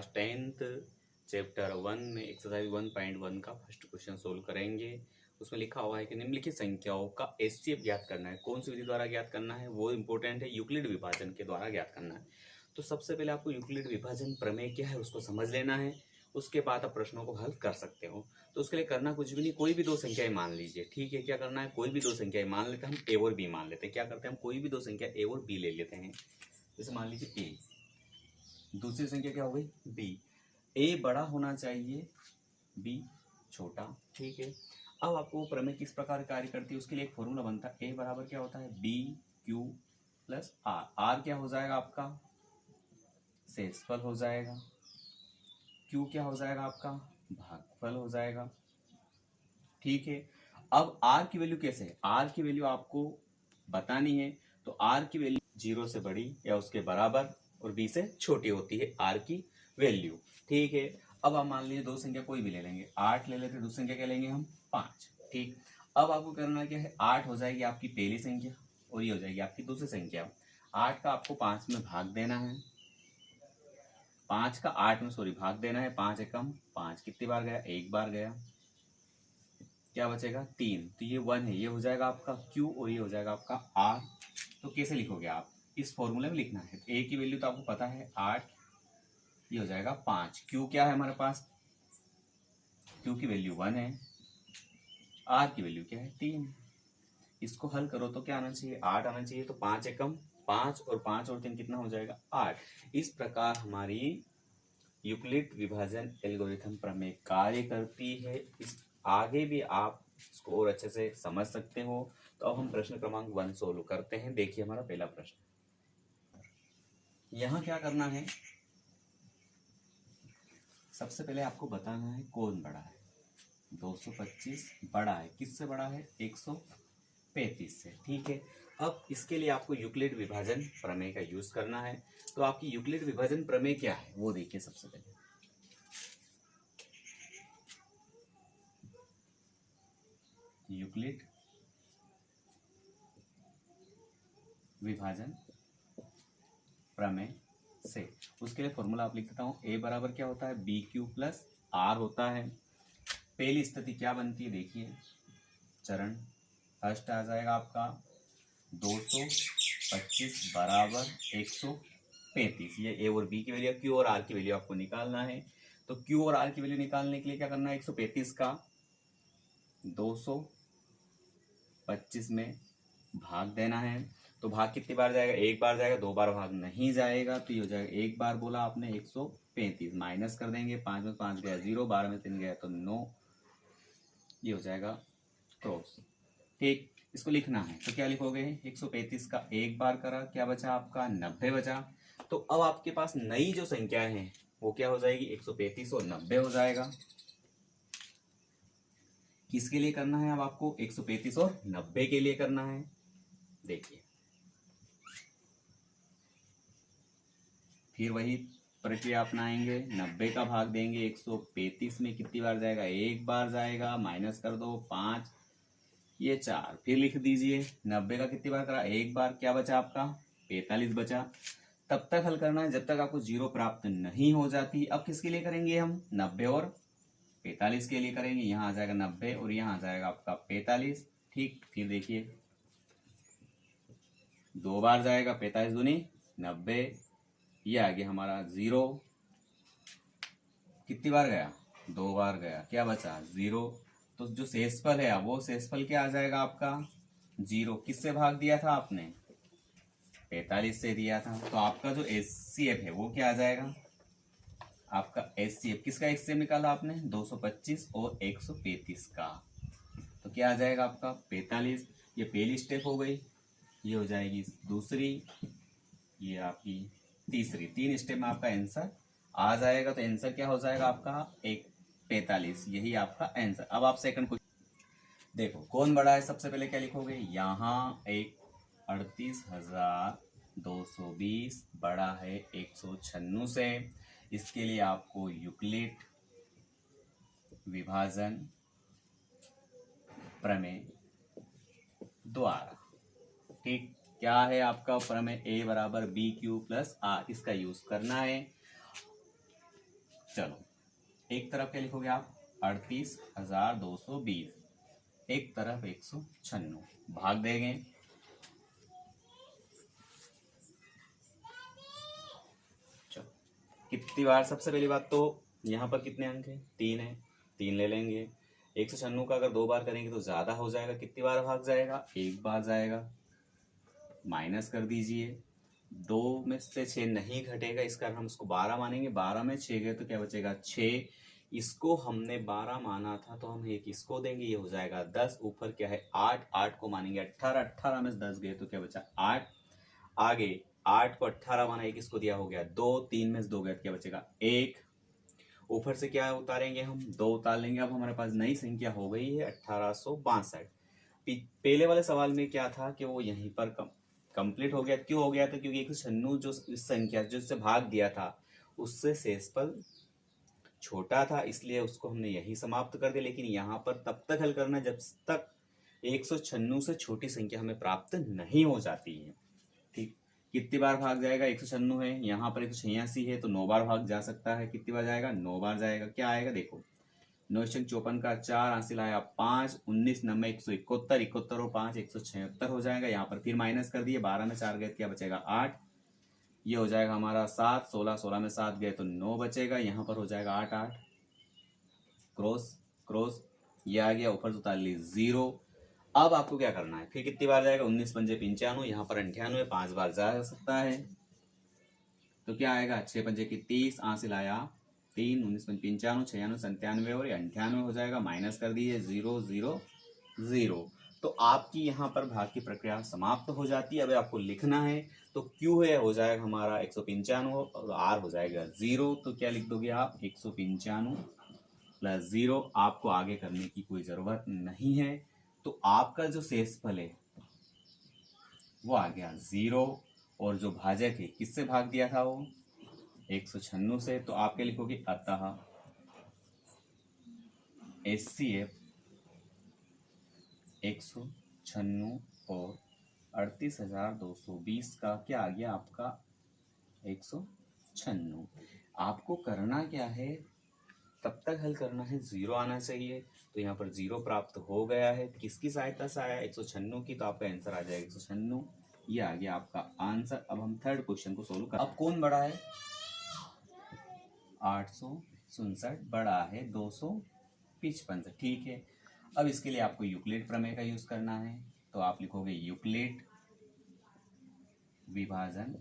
Class 10th chapter 1 में exercise 1.1 का first question solve करेंगे। उसमें लिखा हुआ है कि निम्नलिखित संख्याओं का एचसीएफ ज्ञात करना है। कौन सी विधि द्वारा ज्ञात करना है वो इंपॉर्टेंट है, यूक्लिड विभाजन के द्वारा ज्ञात करना है। तो सबसे पहले आपको यूक्लिड विभाजन प्रमेय क्या है उसको समझ लेना है, उसके बाद आप प्रश्नों को हल कर सकते हो। तो उसके लिए करना कुछ भी नहीं, कोई भी दो संख्याएं मान लीजिए, ठीक है। क्या करना है, कोई भी दो संख्याएं मान लेते हैं, हम ए और बी मान लेते हैं। क्या करते हैं, हम कोई भी दो संख्या ए और बी ले लेते हैं। जैसे मान लीजिए ए, दूसरी संख्या क्या हो गई बी। ए बड़ा होना चाहिए, बी छोटा, ठीक है। अब आपको प्रमेय किस प्रकार कार्य करती है उसके लिए एक फॉर्मूला बनता है। ए बराबर क्या होता है, B Q plus R. R क्या हो जाएगा आपका, शेषफल हो जाएगा। क्यू क्या हो जाएगा आपका, भागफल हो जाएगा, ठीक है। अब आर की वैल्यू कैसे है, आर की वैल्यू आपको बतानी है। तो आर की वैल्यू 0 से बड़ी या उसके बराबर और बी से छोटी होती है आर की वैल्यू, ठीक है। अब आप मान लीजिए दो संख्या कोई भी ले लेंगे, 8 ले लेते, दूसरी संख्या क्या लेंगे हम 5, ठीक। अब आपको करना क्या है, 8 हो जाएगी आपकी पहली संख्या और ये हो जाएगी आपकी दूसरी संख्या। 8 का आपको 5 में भाग देना है, 5 का 8 में भाग देना है। 5 एकम 5, कितनी बार गया, एक बार गया। क्या बचेगा 3, तो ये 1 है, ये हो जाएगा आपका Q और ये हो जाएगा आपका R। तो कैसे लिखोगे आप, इस फॉर्मूले में लिखना है। A की वैल्यू तो आपको पता है 8, ये हो जाएगा 5। Q क्या है हमारे पास, Q की वैल्यू 1 है, R की वैल्यू क्या है 3। इसको हल करो तो क्या आना चाहिए, 8 आना चाहिए। तो 5 एकम 5 और 5 और 3 कितना हो जाएगा 8। इस प्रकार हमारी यूक्लिड विभाजन एल्गोरिथम प्रमेय कार्य करती है। इस आगे भी आप इसको और अच्छे से समझ सकते हो। तो अब हम प्रश्न क्रमांक 1 सोल्व करते हैं। देखिए हमारा पहला प्रश्न, यहां क्या करना है, सबसे पहले आपको बताना है कौन बड़ा है। 225 बड़ा है, किससे बड़ा है, 135 से, ठीक है। अब इसके लिए आपको यूक्लिड विभाजन प्रमेय का यूज करना है। तो आपकी यूक्लिड विभाजन प्रमेय क्या है वो देखिए। सबसे पहले यूक्लिड विभाजन प्रमेय से उसके लिए फॉर्मूला आप लिख देता हूं। ए बराबर क्या होता है, बी क्यू प्लस आर होता है। पहली स्थिति क्या बनती है देखिए, चरण फर्स्ट आ जाएगा आपका 225 बराबर 135। ये ए और बी की वैल्यू, क्यू और आर की वैल्यू आपको निकालना है। तो क्यू और आर की वैल्यू निकालने के लिए क्या करना है, 135 का 225 में भाग देना है। तो भाग कितनी बार जाएगा, एक बार जाएगा, दो बार भाग नहीं जाएगा। तो ये हो जाएगा, एक बार बोला आपने 135, माइनस कर देंगे, 5 में 5 गया 0, 12 में 3 गया तो 9, ये हो जाएगा क्रॉस, ठीक। इसको लिखना है तो क्या लिखोगे, 135 का एक बार करा, क्या बचा आपका 90 बचा। तो अब आपके पास नई जो संख्या है वो क्या हो जाएगी, 135 और 90 हो जाएगा। किसके लिए करना है अब आपको, 135 और 90 के लिए करना है। देखिए फिर वही प्रक्रिया अपनाएंगे, 90 का भाग देंगे 135 में, कितनी बार जाएगा, एक बार जाएगा, माइनस कर दो 5, ये 4, फिर लिख दीजिए 90 का कितनी बार करा, एक बार, क्या बचा आपका 45 बचा। तब तक हल करना है जब तक आपको 0 प्राप्त नहीं हो जाती। अब किसके लिए करेंगे हम, 90 और 45 के लिए करेंगे। यहाँ आ जाएगा 90 और यहाँ आ जाएगा आपका 45, ठीक। फिर देखिए दो बार जाएगा, 45 दूनी 90, ये आ गया हमारा 0, कितनी बार गया, दो बार गया, क्या बचा 0। तो जो शेषफल है वो शेषफल क्या आ जाएगा आपका 0। किससे भाग दिया था आपने, 45 से दिया था। तो आपका जो एचसीएफ है वो क्या आ जाएगा, आपका एचसीएफ किसका एचसीएफ निकाला आपने, 225 और 135 का। तो क्या आ जाएगा आपका 45। ये पहली स्टेप हो गई, ये हो जाएगी दूसरी, ये आपकी तीसरी। 3 स्टेप में आपका आंसर आ जाएगा। तो आंसर क्या हो जाएगा आपका 145, यही आपका आंसर। अब आप सेकंड क्वेश्चन देखो, कौन बड़ा है, सबसे पहले क्या लिखोगे, यहाँ एक 38,220 बड़ा है 196 से। इसके लिए आपको यूक्लिड विभाजन प्रमेय द्वारा, ठीक, क्या है आपका प्रमेय, ए बराबर बी क्यू प्लस आर, इसका यूज करना है। चलो एक तरफ क्या लिखोगे आप 38,220, एक तरफ 196, भाग देंगे। चलो कितनी बार, सबसे पहली बात तो यहाँ पर कितने अंक है, 3 है, 3 ले लेंगे। 196 का अगर 2 बार करेंगे तो ज़्यादा हो जाएगा, कितनी बार भाग जाएगा, 1 बार जाएगा। माइनस कर दीजिए, 2 में से 6 नहीं घटेगा, इस कारण हम इसको 12 मानेंगे। 12 में 6 गए तो क्या बचेगा, 6। इसको हमने 12 माना था तो हम एक इसको देंगे, ये हो जाएगा 10। ऊपर क्या है 8, 8 को मानेंगे 18, 18 में से 10 गए तो क्या बचा 8। आगे 8 को 18 माना, एक इसको दिया, हो गया 2, 3 में से 2 गए तो क्या बचेगा 1। ऊपर से क्या उतारेंगे हम, 2 उतार लेंगे। अब हमारे पास नई संख्या हो गई है 1862। पहले वाले सवाल में क्या था कि वो यहीं पर कंप्लीट हो गया। क्यों हो गया था, क्योंकि 196 जो इस संख्या जिससे भाग दिया था उससे शेषफल छोटा था, इसलिए उसको हमने यही समाप्त कर दिया। लेकिन यहाँ पर तब तक हल करना जब तक 196 से छोटी संख्या हमें प्राप्त नहीं हो जाती है। ठीक, कितनी बार भाग जाएगा, 196 है, यहाँ पर 186 है तो 9 बार भाग जा सकता है। कितनी बार जाएगा, 9 बार जाएगा। क्या आएगा देखो, 954 का 4 हासिल आया 5, 19 नंबर 171, 71 और 5 176 हो जाएगा। यहाँ पर फिर माइनस कर दिए, 12 में 4 गए क्या बचेगा 8, ये हो जाएगा हमारा 7, 16, 16 में 7 गए तो 9 बचेगा। यहाँ पर हो जाएगा 8, 8 क्रॉस क्रॉस, ये आ गया, ऊपर से उतार ली 0। अब आपको क्या करना है, फिर कितनी बार जाएगा, 19 पंजे 95, यहाँ पर 98, 5 बार जा सकता है तो क्या आएगा, 6 पंजे की 30, हासिल आया 3, 19 पंजे 95, 96, 97 और 98 हो जाएगा। माइनस कर दीजिए 0, 0, 0। तो आपकी यहाँ पर भाग की प्रक्रिया समाप्त हो जाती है। अब आपको लिखना है तो Q है हो जाएगा हमारा 195 और R हो जाएगा 0। तो क्या लिख दोगे आप, 195 प्लस 0। आपको आगे करने की कोई ज़रूरत नहीं है। तो आपका जो शेषफल है वो आ गया 0, और जो भाजक है किससे भाग दिया था वो 196 से। तो आप क्या लिखोगे, अतः HCF 196 और 38,220 का क्या आ गया आपका 196। आपको करना क्या है, तब तक हल करना है, 0 आना चाहिए। तो यहाँ पर 0 प्राप्त हो गया है। किसकी सहायता से आया, 196 की, तो आपका आंसर आ जाएगा 196। ये आ गया आपका आंसर। अब हम थर्ड क्वेश्चन को सोल्व कर। अब कौन बड़ा है, 859 बड़ा है 255 से, ठीक है। अब इसके लिए आपको यूक्लिड प्रमेय का यूज करना है। तो आप लिखोगे यूक्लिड विभाजन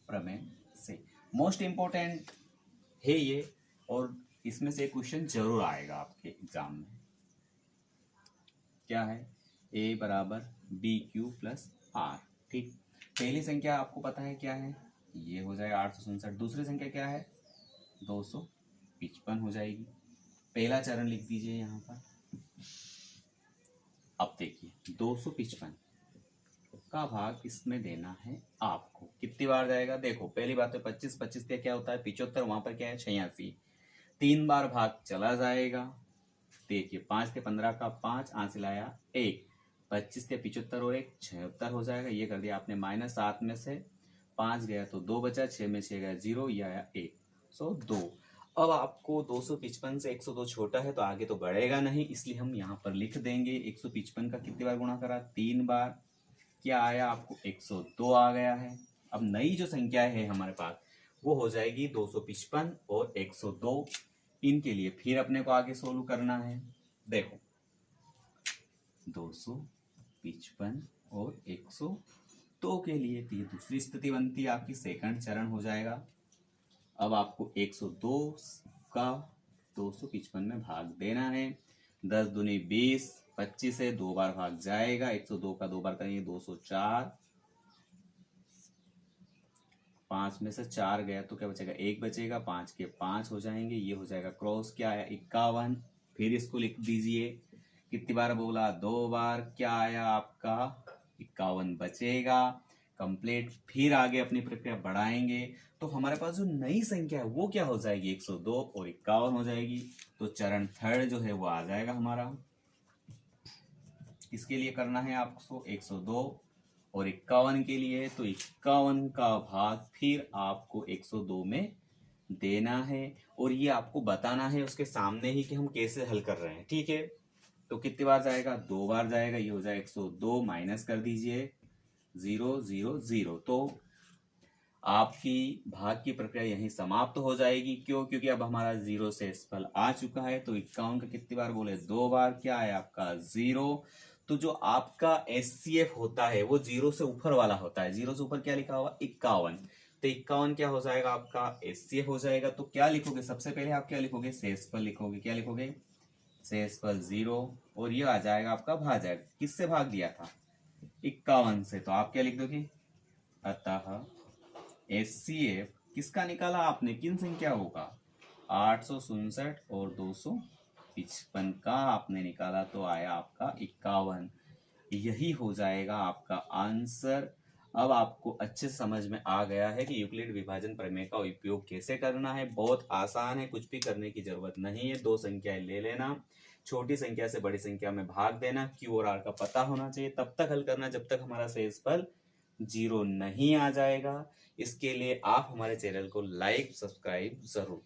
प्रमेय से। मोस्ट इंपॉर्टेंट है ये, और इसमें से क्वेश्चन जरूर आएगा आपके एग्जाम में। क्या है, a बराबर बी क्यू प्लस आर। ठीक, पहली संख्या आपको पता है क्या है, ये हो जाएगा 859। दूसरी संख्या क्या है, 255 हो जाएगी। पहला चरण लिख दीजिए यहाँ पर। अब देखिए 255 का भाग इसमें देना है आपको। कितनी बार जाएगा, देखो पहली बात तो 25, 25 का क्या होता है 75, वहां पर क्या है 86, 3 बार भाग चला जाएगा। देखिए 5 के 15 का 5, हासिल आया 1, 25 के 75 और 1 76 हो जाएगा। ये कर दिया आपने माइनस, 7 में से 5 गया तो 2 बचा, 6 में 6 गया 0, ये आया 1, 102। अब आपको 255 से 102 छोटा है तो आगे तो बढ़ेगा नहीं, इसलिए हम यहाँ पर लिख देंगे 155 का कितनी बार गुणा करा, 3 बार। क्या आया आपको 102 आ गया है। अब नई जो संख्या है हमारे पास वो हो जाएगी 255 और 102। इनके लिए फिर अपने को आगे सोल्व करना है। देखो 255 और 102 के लिए तो ये दूसरी स्थिति बनती है आपकी, सेकंड चरण हो जाएगा। अब आपको 102 का 255 में भाग देना है। 10 दूनी 20, 25 से 2 बार भाग जाएगा। 102 का 2 बार करेंगे 204, 5 में से 4 गया तो क्या बचेगा 1 बचेगा, 5 के 5 हो जाएंगे, ये हो जाएगा क्रॉस। क्या आया 51। फिर इसको लिख दीजिए, कितनी बार बोला 2 बार। क्या आया आपका 51 बचेगा, कंप्लीट। फिर आगे अपनी प्रक्रिया बढ़ाएंगे तो हमारे पास जो नई संख्या है वो क्या हो जाएगी 102 और 51 हो जाएगी। तो चरण थर्ड जो है वो आ जाएगा हमारा। इसके लिए करना है आपको 102 और 51 के लिए, तो 51 का भाग फिर आपको 102 में देना है और ये आपको बताना है उसके सामने ही कि हम कैसे हल कर रहे हैं। ठीक है, तो कितनी बार जाएगा, 2 बार जाएगा, ये हो जाएगा 102, माइनस कर दीजिए 0 0 0। तो आपकी भाग की प्रक्रिया यहीं समाप्त हो जाएगी। क्यों? क्योंकि अब हमारा 0 से फल आ चुका है। तो 51 का कितनी बार बोले, 2 बार। क्या है आपका 0। तो जो आपका SCF होता है वो 0 से ऊपर वाला होता है। 0 से ऊपर क्या लिखा हुआ, 51। तो 51 क्या हो जाएगा आपका SCF हो जाएगा। तो क्या लिखोगे, सबसे पहले आप क्या लिखोगे, शेषफल लिखोगे। क्या लिखोगे, शेषफल 0। और ये आ जाएगा आपका भाजक। किससे भाग दिया था, 51 से। तो आप क्या लिख दोगे, अतः SCF किसका निकाला आपने, किन संख्याओं का, 867 और 255 का आपने निकाला। तो आया आपका 51। यही हो जाएगा आपका आंसर। अब आपको अच्छे से समझ में आ गया है कि यूक्लिड विभाजन प्रमेय का उपयोग कैसे करना है। बहुत आसान है, कुछ भी करने की जरूरत नहीं है। 2 संख्याएं ले लेना, छोटी संख्या से बड़ी संख्या में भाग देना, Q और R का पता होना चाहिए, तब तक हल करना जब तक हमारा शेषफल 0 नहीं आ जाएगा। इसके लिए आप हमारे चैनल को लाइक सब्सक्राइब जरूर